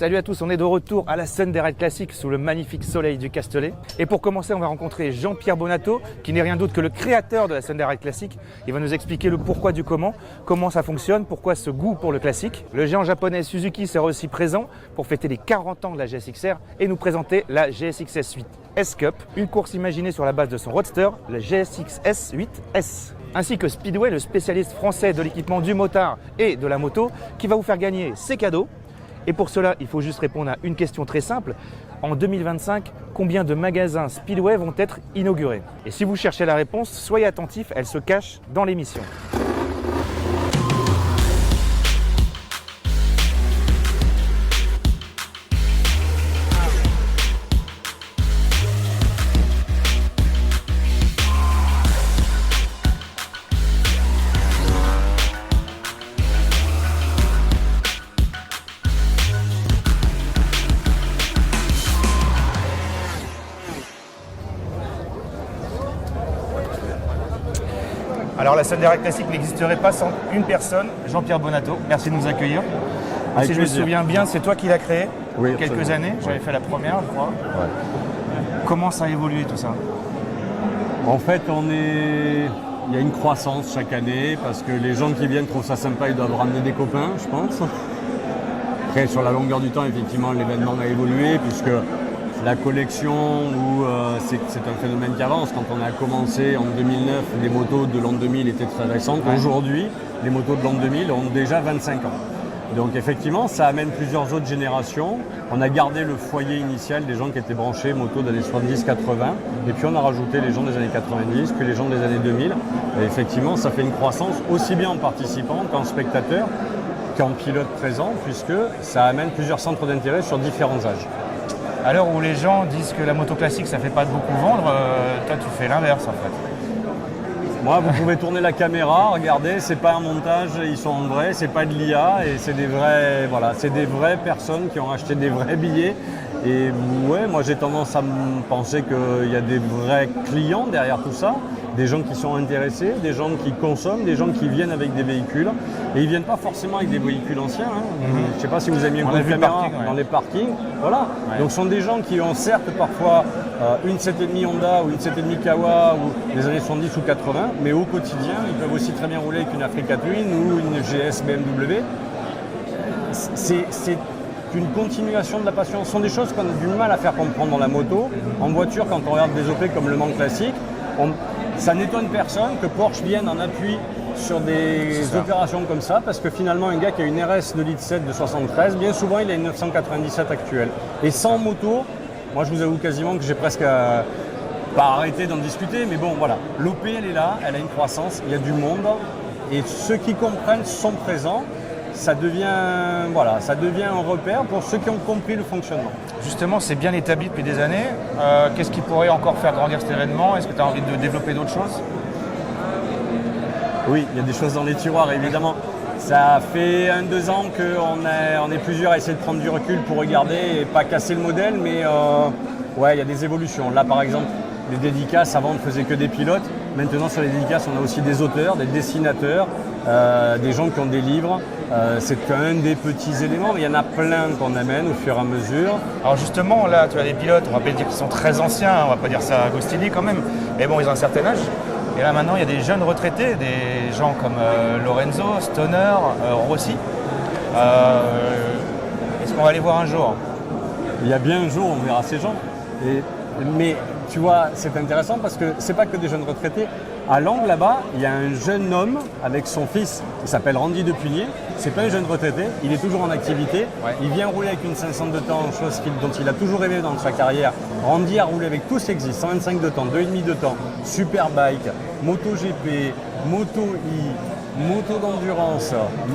Salut à tous, on est de retour à la Sunday Ride Classic sous le magnifique soleil du Castellet. Et pour commencer, on va rencontrer Jean-Pierre Bonato, qui n'est rien d'autre que le créateur de la Sunday Ride Classic. Il va nous expliquer le pourquoi du comment ça fonctionne, pourquoi ce goût pour le classique. Le géant japonais Suzuki sera aussi présent pour fêter les 40 ans de la GSX-R et nous présenter la GSX-S 8 S-Cup, une course imaginée sur la base de son roadster, la GSX-S 8S. Ainsi que Speedway, le spécialiste français de l'équipement du motard et de la moto, qui va vous faire gagner ses cadeaux. Et pour cela, il faut juste répondre à une question très simple. En 2025, combien de magasins Speedway vont être inaugurés? Et si vous cherchez la réponse, soyez attentifs, elle se cache dans l'émission. Alors la Sunday Ride Classic n'existerait pas sans une personne, Jean-Pierre Bonato. Merci de nous accueillir. Si je me souviens bien, c'est toi qui l'as créé il y a quelques années. J'avais fait la première, je crois. Ouais. Comment ça a évolué tout ça? En fait, il y a une croissance chaque année parce que les gens qui viennent trouvent ça sympa, ils doivent ramener des copains, je pense. Après, sur la longueur du temps, effectivement, l'événement a évolué puisque la collection, c'est un phénomène qui avance. Quand on a commencé en 2009, les motos de l'an 2000 étaient très récentes. Ouais. Aujourd'hui, les motos de l'an 2000 ont déjà 25 ans. Donc effectivement, ça amène plusieurs autres générations. On a gardé le foyer initial des gens qui étaient branchés motos des années 70-80. Et puis on a rajouté les gens des années 90, puis les gens des années 2000. Et effectivement, ça fait une croissance aussi bien en participants qu'en spectateurs, qu'en pilotes présents, puisque ça amène plusieurs centres d'intérêt sur différents âges. À l'heure où les gens disent que la moto classique ça fait pas beaucoup vendre, toi tu fais l'inverse en fait. Moi, vous pouvez tourner la caméra, regardez, c'est pas un montage, ils sont en vrai, c'est pas de l'IA et c'est des vraies personnes qui ont acheté des vrais billets. Et ouais, moi j'ai tendance à penser qu'il y a des vrais clients derrière tout ça, des gens qui sont intéressés, des gens qui consomment, des gens qui viennent avec des véhicules. Et ils viennent pas forcément avec des véhicules anciens. Je ne sais pas si vous avez mis un coup de caméra dans les parkings. Voilà. Ouais. Donc ce sont des gens qui ont certes parfois une 7,5 Honda ou une 7,5 Kawa ou des années 70 ou 80, mais au quotidien, ils peuvent aussi très bien rouler avec une Africa Twin ou une GS BMW. C'est une continuation de la passion. Ce sont des choses qu'on a du mal à faire comprendre dans la moto. En voiture, quand on regarde des OP comme le Mans classique, ça n'étonne personne que Porsche vienne en appui sur des opérations comme ça, parce que finalement, un gars qui a une RS de litre 7 de 73, bien souvent, il a une 997 actuelle. Et sans moto, moi, je vous avoue quasiment que j'ai presque pas arrêté d'en discuter, mais bon, voilà. L'OP, elle est là, elle a une croissance, il y a du monde, et ceux qui comprennent sont présents. Ça devient un repère pour ceux qui ont compris le fonctionnement. Justement, c'est bien établi depuis des années. Qu'est-ce qui pourrait encore faire grandir cet événement? Est-ce que tu as envie de développer d'autres choses? Oui, il y a des choses dans les tiroirs, évidemment. Ça fait 1-2 ans qu'on est plusieurs à essayer de prendre du recul pour regarder et pas casser le modèle, mais ouais, il y a des évolutions. Là, par exemple, les dédicaces, avant, on ne faisait que des pilotes. Maintenant, sur les dédicaces, on a aussi des auteurs, des dessinateurs, des gens qui ont des livres. C'est qu'un des petits éléments, mais il y en a plein qu'on amène au fur et à mesure. Alors justement, là, tu as des pilotes, on va pas dire qu'ils sont très anciens, on va pas dire ça à Agostini quand même, mais bon, ils ont un certain âge. Et là, maintenant, il y a des jeunes retraités, des gens comme Lorenzo, Stoner, Rossi. Est-ce qu'on va les voir un jour? Il y a bien un jour, on verra ces gens. Mais tu vois, c'est intéressant parce que c'est pas que des jeunes retraités. À l'angle là-bas, il y a un jeune homme avec son fils, il s'appelle Randy Depugnier. C'est pas un jeune retraité, il est toujours en activité. Ouais. Il vient rouler avec une 500 de temps, chose dont il a toujours rêvé dans sa carrière. Randy a roulé avec tout ce qui existe, 125 de temps, 2,5 de temps, Superbike, MotoGP, Moto E, moto d'endurance,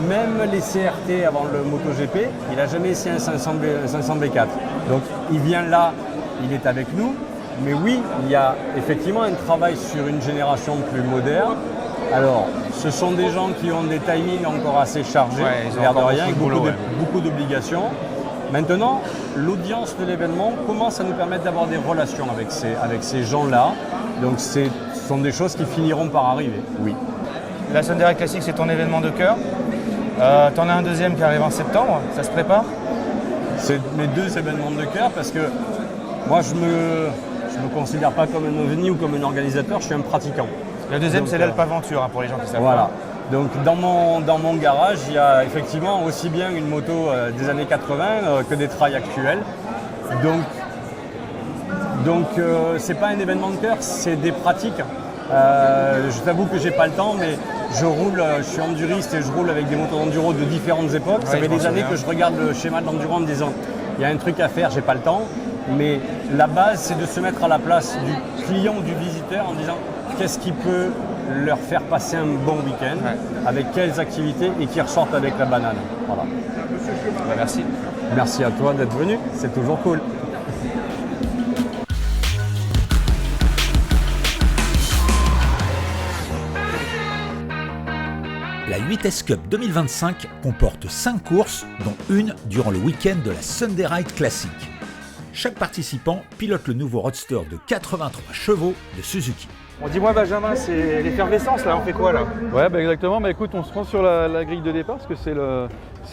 même les CRT avant le MotoGP, il n'a jamais essayé un 500 B4. Donc il vient là, il est avec nous. Mais oui, il y a effectivement un travail sur une génération plus moderne. Alors, ce sont des gens qui ont des timings encore assez chargés, l'air de rien, avec beaucoup d'obligations. Maintenant, l'audience de l'événement commence à nous permettre d'avoir des relations avec ces gens-là. Donc, ce sont des choses qui finiront par arriver, oui. La Sunday Ride Classic, c'est ton événement de cœur. Tu en as un deuxième qui arrive en septembre, ça se prépare? C'est mes deux événements de cœur parce que moi, je me considère pas comme un ovni ou comme un organisateur, je suis un pratiquant. Le deuxième, c'est l'Alpaventure, pour les gens qui savent. Voilà. Donc dans mon garage, il y a effectivement aussi bien une moto des années 80 que des trails actuels. Donc c'est pas un événement de cœur, c'est des pratiques. Je t'avoue que j'ai pas le temps, mais je suis enduriste et je roule avec des motos d'enduro de différentes époques. Ça fait des années que je regarde le schéma de l'enduro en me disant il y a un truc à faire, j'ai pas le temps. Mais la base, c'est de se mettre à la place du client ou du visiteur en disant qu'est-ce qui peut leur faire passer un bon week-end, avec quelles activités et qui ressortent avec la banane. Voilà. Merci. Merci à toi d'être venu, c'est toujours cool. La 8S Cup 2025 comporte 5 courses, dont une durant le week-end de la Sunday Ride Classic. Chaque participant pilote le nouveau roadster de 83 chevaux de Suzuki. Bon, dis-moi Benjamin, c'est l'effervescence là, on fait quoi là? Ouais, exactement. Écoute, on se rend sur la grille de départ parce que c'est le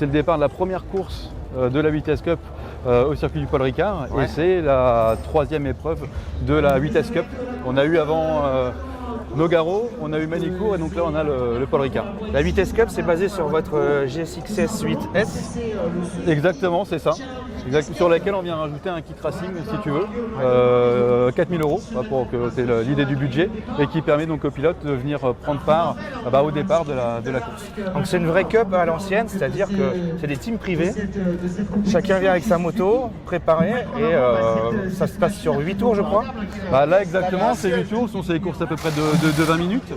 départ de la première course de la 8S Cup au circuit du Paul Ricard et c'est la 3e épreuve de la 8S Cup. On a eu avant Nogaro, on a eu Manicourt et donc là on a le Paul Ricard. La 8S Cup, c'est basé sur votre GSX-S 8S? Exactement, c'est ça. Sur laquelle on vient rajouter un kit racing si tu veux, 4 000 € pour que c'est l'idée du budget et qui permet donc aux pilotes de venir prendre part au départ de la course. Donc c'est une vraie cup à l'ancienne, c'est-à-dire que c'est des teams privés, chacun vient avec sa moto préparée et ça se passe sur 8 tours je crois. Là exactement, c'est 8 tours, c'est des courses à peu près de 20 minutes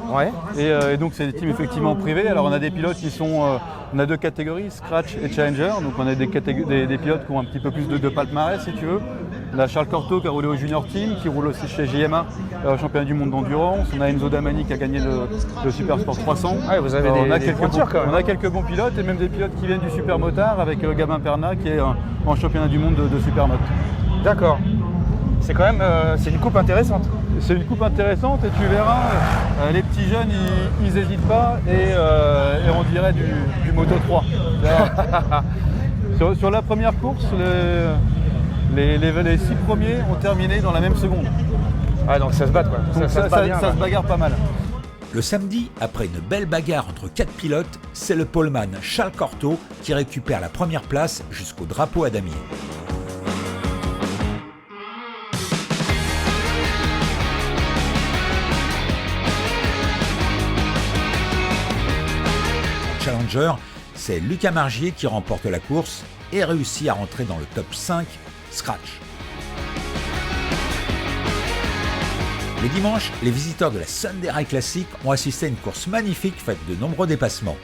et donc c'est des teams effectivement privés. Alors on a des pilotes qui sont, on a deux catégories, Scratch et Challenger, donc on a des pilotes qui ont un petit peu plus de palmarès si tu veux. On a Charles Corto qui a roulé au Junior Team, qui roule aussi chez JMA, championnat du monde d'endurance. On a Enzo Damani qui a gagné le Super Sport 300. Vous avez on a quelques bons pilotes et même des pilotes qui viennent du Super Motard avec Gabin Perna qui est en championnat du monde de Supermoto. D'accord. C'est quand même c'est une coupe intéressante. C'est une coupe intéressante et tu verras, les petits jeunes ils n'hésitent pas et on dirait du Moto 3. Sur la première course, les 6 premiers ont terminé dans la même seconde. Donc ça se bat quoi. Ça se bagarre pas mal. Le samedi, après une belle bagarre entre 4 pilotes, c'est le poleman Charles Corto qui récupère la première place jusqu'au drapeau à damier. Challenger, c'est Lucas Margier qui remporte la course et réussit à rentrer dans le top 5 Scratch. Le dimanche, les visiteurs de la Sunday Ride Classic ont assisté à une course magnifique faite de nombreux dépassements.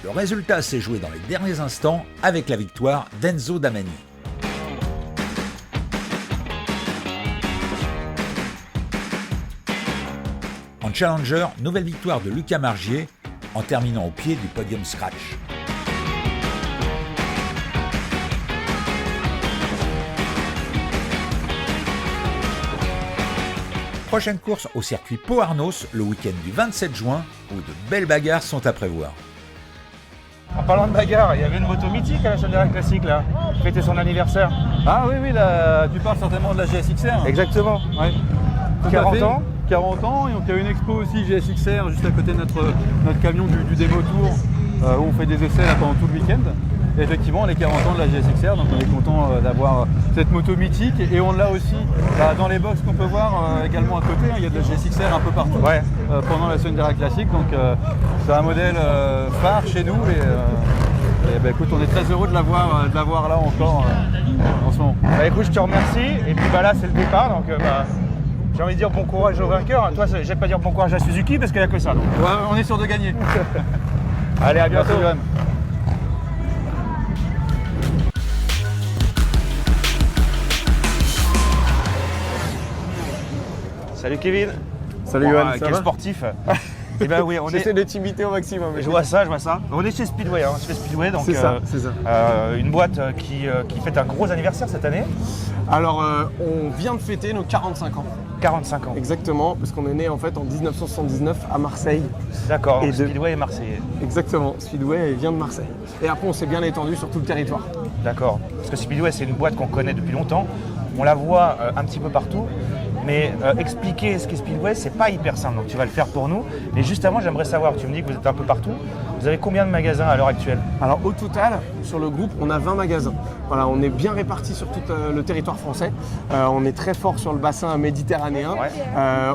Le résultat s'est joué dans les derniers instants avec la victoire d'Enzo Damani. En Challenger, nouvelle victoire de Lucas Margier en terminant au pied du podium Scratch. Prochaine course au circuit Pau Arnos le week-end du 27 juin où de belles bagarres sont à prévoir. En parlant de bagarre, il y avait une moto mythique à la Sunday Ride Classic là, qui fêtait son anniversaire. Ah oui, tu parles certainement de la GSXR. Exactement. Ouais. 40 ans. 40 ans, et donc il y a une expo aussi GSXR juste à côté de notre camion du Démo Tour où on fait des essais là, pendant tout le week-end. Et effectivement, les 40 ans de la GSXR, donc on est content d'avoir cette moto mythique et on l'a aussi dans les box qu'on peut voir également à côté. Il y a de la GSXR un peu partout pendant la Sunday Ride Classic, donc c'est un modèle phare chez nous et écoute, on est très heureux de l'avoir là encore en ce moment. Écoute, je te remercie et puis là c'est le départ donc j'ai envie de dire bon courage aux vainqueurs. Toi, j'aime pas dire bon courage à Suzuki parce qu'il n'y a que ça. Donc. Ouais, on est sûr de gagner. Allez, à bientôt. Merci, Johan. Salut Kevin. Salut, Johan, ça quel va? sportif. Eh ben oui, on J'essaie est. de t'imiter au maximum. Je vois ça. On est chez Speedway, chez Speedway, donc C'est ça, c'est ça. une boîte qui fête un gros anniversaire cette année. Alors, on vient de fêter nos 45 ans. 45 ans. Exactement, parce qu'on est né en fait en 1979 à Marseille. D'accord, Et donc Speedway est marseillais. Exactement, Speedway vient de Marseille. Et après, on s'est bien étendu sur tout le territoire. D'accord. Parce que Speedway, c'est une boîte qu'on connaît depuis longtemps. On la voit un petit peu partout. Mais expliquer ce qu'est Speedway, c'est pas hyper simple. Donc tu vas le faire pour nous. Mais juste avant, j'aimerais savoir, tu me dis que vous êtes un peu partout. Vous avez combien de magasins à l'heure actuelle? Alors au total, sur le groupe, on a 20 magasins. Voilà, on est bien répartis sur tout le territoire français. On est très fort sur le bassin méditerranéen. Ouais.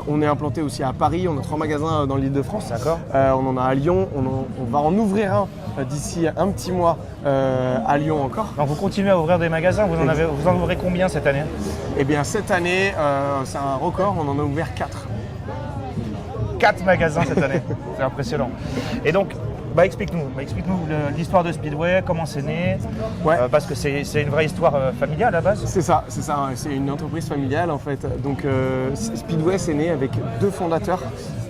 On est implanté aussi à Paris. On a 3 magasins dans l'Île-de-France. D'accord. On en a à Lyon. On va en ouvrir un d'ici un petit mois à Lyon encore. Donc vous continuez à ouvrir des magasins. Vous en ouvrez combien cette année? Eh bien cette année, c'est un record. On en a ouvert 4. 4 magasins cette année. C'est impressionnant. Et donc, explique-nous l'histoire de Speedway, comment c'est né. Ouais. Parce que c'est une vraie histoire familiale à la base. C'est ça. C'est une entreprise familiale en fait. Donc Speedway, c'est né avec 2 fondateurs,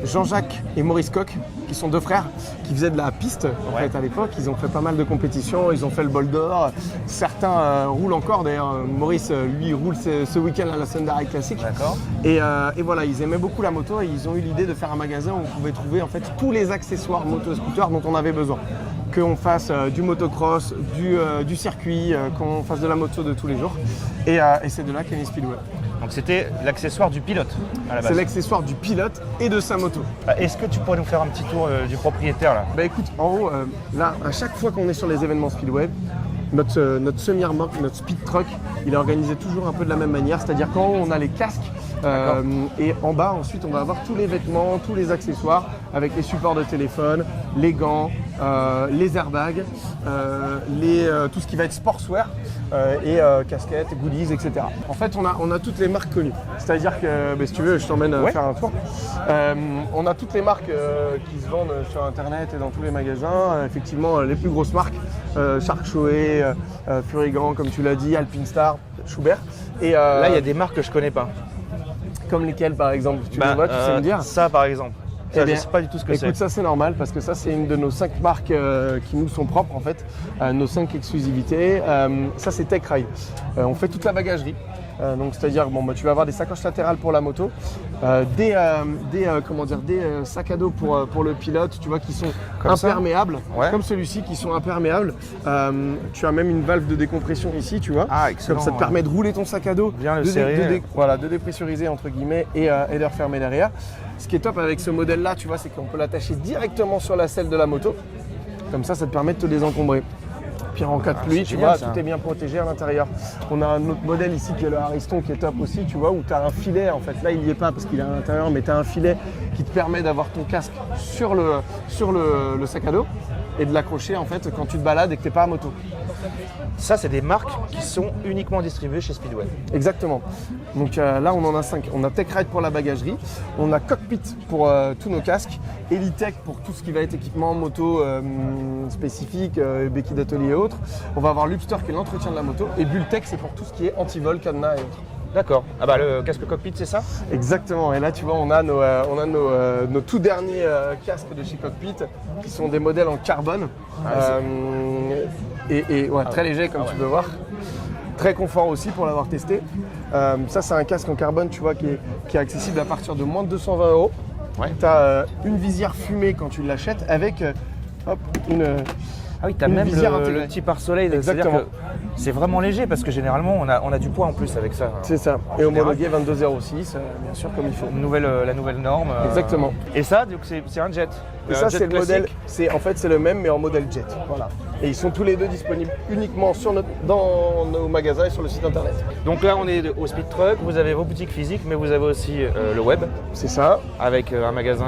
Jean-Jacques et Maurice Koch, qui sont 2 frères, qui faisaient de la piste en fait à l'époque. Ils ont fait pas mal de compétitions, ils ont fait le bol d'or. Certains roulent encore. D'ailleurs, Maurice, lui, roule ce week-end à la Sunday Ride Classic. D'accord. Et voilà, ils aimaient beaucoup la moto et ils ont eu l'idée de faire un magasin où on pouvait trouver en fait tous les accessoires moto-scooter dont on avait besoin. Qu'on fasse du motocross, du circuit, qu'on fasse de la moto de tous les jours. Et c'est de là qu'est né Speedway. Donc c'était l'accessoire du pilote à la base. C'est l'accessoire du pilote et de sa moto. Est-ce que tu pourrais nous faire un petit tour du propriétaire là? Bah écoute, en haut, là, à chaque fois qu'on est sur les événements Speedway, notre semi-remorque, notre speed truck, il est organisé toujours un peu de la même manière. C'est-à-dire qu'en haut, on a les casques et en bas, ensuite, on va avoir tous les vêtements, tous les accessoires avec les supports de téléphone, les gants, les airbags, tout ce qui va être sportswear et casquettes, goodies, etc. En fait, on a toutes les marques connues. C'est-à-dire que, si tu veux, je t'emmène faire un tour. On a toutes les marques qui se vendent sur Internet et dans tous les magasins. Effectivement, les plus grosses marques, Shark Shoei, Furigan, comme tu l'as dit, Alpine Star, Schubert. Et Là, il y a des marques que je connais pas. comme lesquelles, par exemple? Tu les vois, tu sais me dire? Ça, par exemple. Ça, Eh bien, je sais pas du tout ce que c'est. Écoute, ça c'est normal parce que ça c'est une de nos 5 marques qui nous sont propres en fait, nos 5 exclusivités. Ça c'est Tech Ride. On fait toute la bagagerie. Donc c'est-à-dire tu vas avoir des sacoches latérales pour la moto, des sacs à dos pour le pilote, tu vois, qui sont Comme ça imperméables, Ouais. comme celui-ci qui sont imperméables. Tu as même une valve de décompression ici, tu vois. Ah, excellent, Comme ça te ouais. permet de rouler ton sac à dos, Bien le serrer. de dépressuriser entre guillemets et de le refermer derrière. Ce qui est top avec ce modèle-là, tu vois, c'est qu'on peut l'attacher directement sur la selle de la moto. Comme ça te permet de te désencombrer. Puis en cas de pluie, c'est tu génial, vois, ça. tout est bien protégé à l'intérieur. On a un autre modèle ici qui est le Ariston qui est top aussi, tu vois, où tu as un filet. En fait, là, il n'y est pas parce qu'il est à l'intérieur, mais tu as un filet qui te permet d'avoir ton casque sur le sac à dos et de l'accrocher en fait quand tu te balades et que tu n'es pas à moto. Ça, c'est des marques qui sont uniquement distribuées chez Speedway. Exactement. Donc là, on en a 5. On a Tech Ride pour la bagagerie, on a Cockpit pour tous nos casques, Elitech pour tout ce qui va être équipement moto spécifique, béquilles d'atelier et autres. On va avoir Lubster qui est l'entretien de la moto et Bultech c'est pour tout ce qui est anti-vol, cadenas et autres. D'accord. Ah bah le casque cockpit, c'est ça? Exactement. Et là, tu vois, on a nos tout derniers casques de chez Cockpit qui sont des modèles en carbone très légers comme tu peux voir. Très confort aussi pour l'avoir testé. Ça, c'est un casque en carbone, tu vois, qui est accessible à partir de moins de 220 €. Ouais. Tu as une visière fumée quand tu l'achètes avec une Ah oui, tu as Une même visière le intégrée. petit pare-soleil. C'est-à-dire Exactement. que c'est vraiment léger parce que généralement, on a du poids en plus avec ça. C'est ça. En Et général. homologué 22,06, bien sûr, comme il faut. La nouvelle norme. Exactement. Et ça, donc c'est un jet. Et Un ça, jet c'est le classique. modèle. C'est le même, mais en modèle jet. Voilà. Et ils sont tous les deux disponibles uniquement dans nos magasins et sur le site internet. Donc là, on est au Speed Truck. Vous avez vos boutiques physiques, mais vous avez aussi le web C'est ça. avec un magasin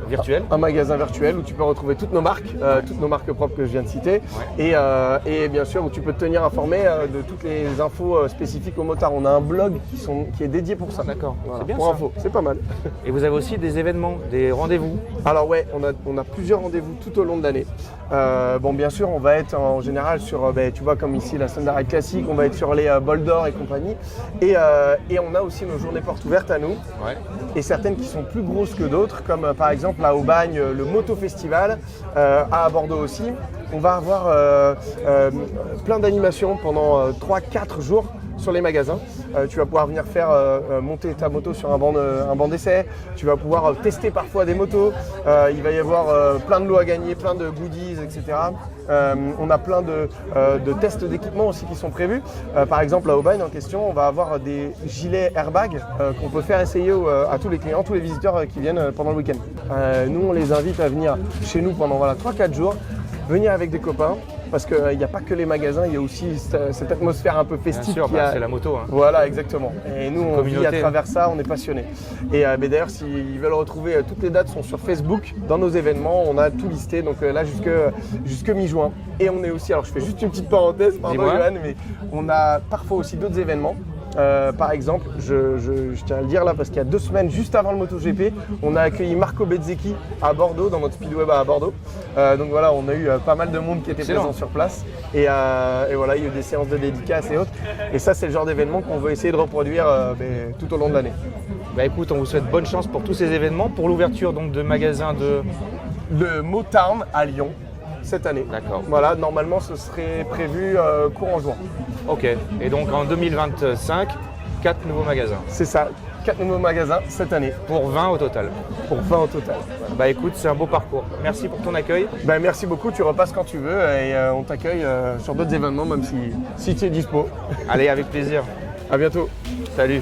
virtuel. Un magasin virtuel où tu peux retrouver toutes nos marques propres que je viens de citer. Et bien sûr, où tu peux te tenir informé de toutes les infos spécifiques aux motards. On a un blog qui est dédié pour ça. D'accord. Voilà, C'est bien pour ça. info. C'est pas mal. Et vous avez aussi des événements, des rendez-vous. Alors ouais, on a plusieurs rendez-vous tout au long de l'année. Bon, bien sûr, on va être en général sur, tu vois, comme ici la Sunday Ride Classic, on va être sur les Bols d'Or et compagnie. Et on a aussi nos journées portes ouvertes à nous. Ouais. Et certaines qui sont plus grosses que d'autres, comme par exemple là au Bagne, le Moto Festival, à Bordeaux aussi. On va avoir plein d'animations pendant 3-4 jours sur les magasins. Tu vas pouvoir venir faire monter ta moto sur un banc d'essai. Tu vas pouvoir tester parfois des motos. Il va y avoir plein de lots à gagner, plein de goodies, etc. On a plein de tests d'équipement aussi qui sont prévus. Par exemple, à Aubagne en question, on va avoir des gilets airbag qu'on peut faire essayer à tous les clients, tous les visiteurs qui viennent pendant le week-end. Nous, on les invite à venir chez nous pendant 3-4 jours, venir avec des copains. Parce qu'il n'y a pas que les magasins, il y a aussi cette atmosphère un peu festive. Bien sûr, c'est la moto. Hein. Voilà, exactement. Et nous, on vit à Communauté. travers ça, on est passionnés. Et mais d'ailleurs, s'ils veulent retrouver, toutes les dates sont sur Facebook. Dans nos événements, on a tout listé, donc là jusque mi-juin. Et on est aussi, alors je fais juste une petite parenthèse, pardon Dis-moi. Johan, mais on a parfois aussi d'autres événements. Par exemple, je tiens à le dire là parce qu'il y a 2 semaines, juste avant le MotoGP, on a accueilli Marco Bezzecchi à Bordeaux, dans notre speedway à Bordeaux. Donc voilà, on a eu pas mal de monde qui était Excellent. présent sur place. Et voilà, il y a eu des séances de dédicaces et autres. Et ça, c'est le genre d'événement qu'on veut essayer de reproduire tout au long de l'année. Bah écoute, on vous souhaite bonne chance pour tous ces événements, pour l'ouverture donc de magasins de... Le Motown à Lyon cette année. D'accord. Voilà, normalement, ce serait prévu courant juin. Ok. Et donc en 2025, 4 nouveaux magasins. C'est ça, 4 nouveaux magasins cette année, Pour 20 au total. pour 20 au total. Bah écoute, c'est un beau parcours. Merci pour ton accueil. Merci beaucoup, tu repasses quand tu veux et on t'accueille sur d'autres événements, même si tu es dispo. Allez, avec plaisir. À bientôt. Salut.